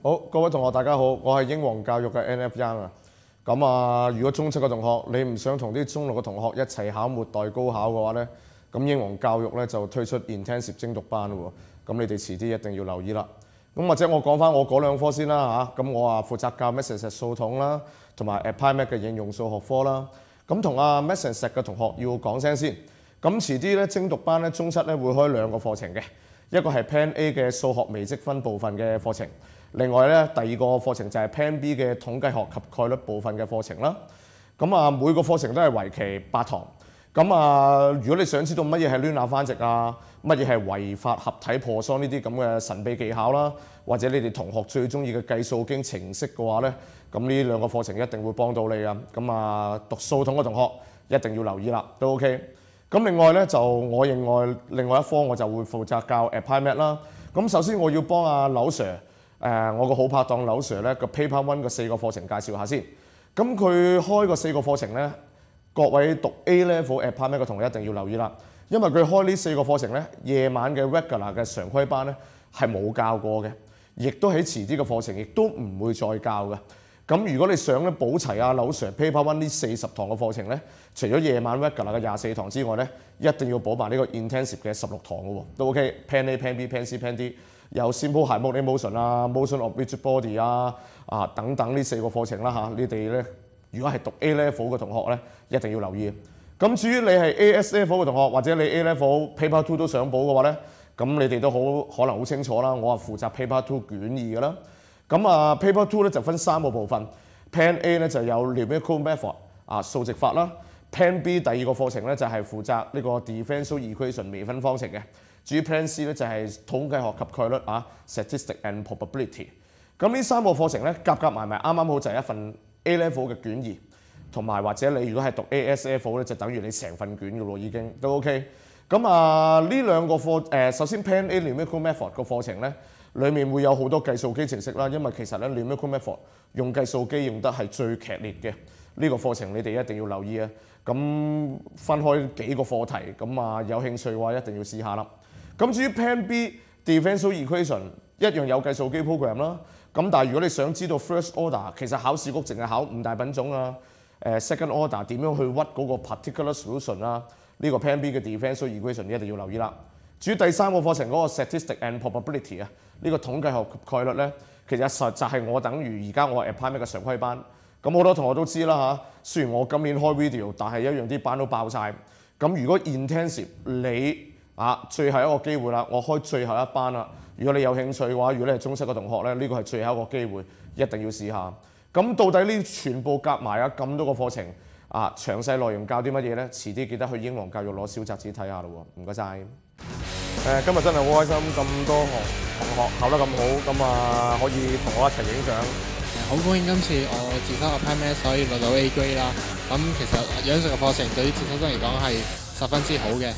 好，各位同學大家好，我係英皇教育嘅 NF Young 啊。咁啊，如果中七嘅同學你唔想同啲中六嘅同學一齊考末代高考嘅話咧，咁英皇教育咧就推出 intensive 精讀班喎。咁你哋遲啲一定要留意啦。咁或者我講翻我嗰兩科先啦嚇。咁我負責教 Maths and Science 數統啦，同埋 Applied Maths 嘅應用數學科啦。咁同Maths and Science 嘅同學要講聲先。咁遲啲咧精讀班咧中七咧會開兩個課程嘅，一個係 Plan A 嘅數學微積分部分嘅課程。另外咧，第二個課程就係 Plan B 嘅統計學及概率部分嘅課程啦。咁每個課程都係為期8堂。咁如果你想知道乜嘢係攣拿翻值啊，乜嘢係違法合體破疏呢啲咁嘅神秘技巧啦，或者你哋同學最中意嘅計數經程式嘅話咧，咁呢兩個課程一定會幫到你啊。咁讀數統嘅同學一定要留意啦，都 OK。咁另外咧就我另外一科我就會負責教 Applied Maths 啦。咁首先我要幫柳 Sir。我個好拍檔柳 Sir 咧個 Paper One 嘅4個課程介紹下先。咁佢開個4個課程咧，各位讀 A Level Applied Maths嘅同學一定要留意啦，因為佢開呢4個課程咧，夜晚嘅 regular 嘅常規班咧係冇教過嘅，亦都喺遲啲嘅課程亦都唔會再教嘅。咁如果你想咧補齊柳 Sir Paper One 呢40堂嘅課程咧，除咗夜晚 regular 嘅24堂之外咧，一定要補埋呢個 intensive 嘅16堂嘅喎，都 OK。Plan A、Plan B、Plan C、Plan D。有 Simple Harmonic Motion、Motion of Rigid Body 等等呢4個課程啦嚇，你哋咧如果係讀 A Level 嘅同學咧，一定要留意。咁至於你係 AS Level 嘅同學，或者你 A Level Paper Two 都想補嘅話咧，咁你哋都可能好清楚啦。我係負責 Paper Two 卷2嘅啦。咁Paper Two 咧就分3個部分。Plan A 咧就有 Numerical Method 數值法啦。Plan B 第二個課程咧就係負責呢個 Differential Equation 微分方程嘅。至於 Plan C 咧就係統計學及概率Statistics and Probability。咁呢3個課程咧夾埋啱啱好就係一份 A Level 嘅卷2，同埋或者你如果係讀 AS Level 咧就等於你成份卷嘅咯，已經都 OK。咁呢兩個課首先 Plan A Numerical Method 個課程咧，裡面會有好多計數機程式啦，因為其實咧 Numerical Method 用計數機用得係最劇烈嘅。呢個課程你哋一定要留意啊。咁分開幾個課題，咁有興趣嘅話一定要試下啦。咁至於 Plan B Differential Equation 一樣有計數機 program 啦。咁但係如果你想知道 First Order， 其實考試局淨係考5大品種Second Order 點樣去屈嗰個 particular solution 呢個 Plan B 嘅 Differential Equation 一定要留意啦。至於第3個課程嗰個 Statistics and Probability 呢個統計學及概率咧，其實實就係我等於而家我 Applied Maths 嘅常規班。咁好多同學都知啦嚇，雖然我今年開 video， 但係一樣啲班都爆晒。咁如果 intensive 你最後一個機會啦，我開最後一班啦。如果你有興趣嘅話，如果你係中七嘅同學咧，呢個係最後一個機會，一定要試下。咁到底呢全部夾埋咁多個課程詳細內容教啲乜嘢咧？遲啲記得去英皇教育攞小冊子睇下咯喎，唔該晒。今日真係好開心，咁多同學考得咁好，咁可以同我一齊影相。好高興今次我自修 Applied Maths可以攞到 A grade 啦。咁其實樣術嘅課程對於接收生嚟講係十分之好嘅。